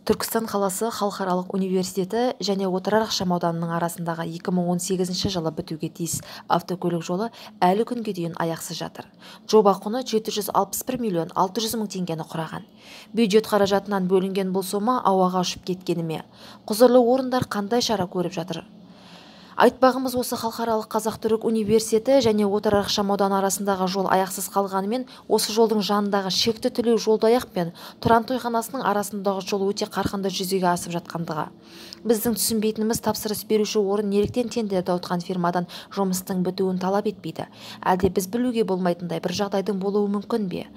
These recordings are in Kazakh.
Түркістан қаласы халықаралық университеті және Отырар ықшамауданының арасындағы 2018 жылы бітуге тиіс автокөлік жолы әлі күнге дейін аяқсыз жатыр. Жоба құны 761 миллион 600 мың теңгені құраған. Бюджет қаражатынан бөлінген бұл сома ауаға ұшып кеткені ме? Құзырлы орындар қандай шара көріп жатыр? Айтпағымыз осы халықаралық қазақ-түрік университеті және Отырар ықшамауданы арасындағы жол аяқсыз қалғанымен, осы жолдың жанындағы шекті түлеу жолдаяқ пен Тұран тойханасының арасындағы жол өте қарқынды жүзеге асып жатқандығы. Біздің түсінбейтініміз, тапсырыс беруші орын неліктен тендерді ұтқан фирмадан жұмыстың бітуін талап етпейді? Әлде біз білуге болмайтындай бір жағдайдың болуы мүмкін бе?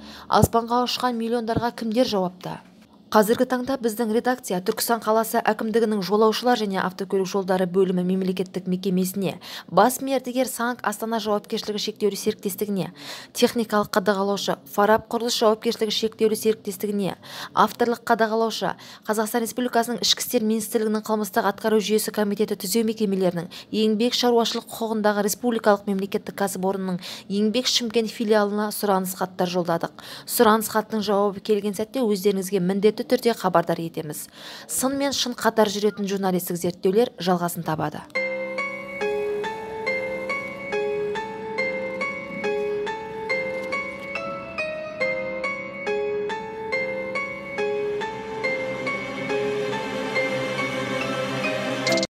Аспанға ұшқан миллиондарға кімдер жауапты? Қазіргі таңда біздің редакция Түркістан қаласы әкімдігінің жолаушылар және автокөлік жолдары бөлімі мемлекеттік мекемесіне, бас мердігер Санк Астана жауапкершілігі шектеулі серіктестігіне, техникалық қадағалаушы Фараб құрылыс жауапкершілігі шектеулі серіктестігіне, авторлық қадағалаушы Қазақстан Республикасының ішкі істер министрлігінің қылмыстық атқару жүйесі комитеті түзеу мекемелерінің, еңбек шаруашылық құқығындағы республикалық мемлекеттік кәсіпорынның еңбек Шымкент филиалына сұраныс хаттар жолдадық. Сұраныс хаттың жауабы келген сәтте өздеріңізге міндетті түрде хабардар етеміз. Сын мен шын қатар жүретін журналистік зерттеулер жалғасын табады.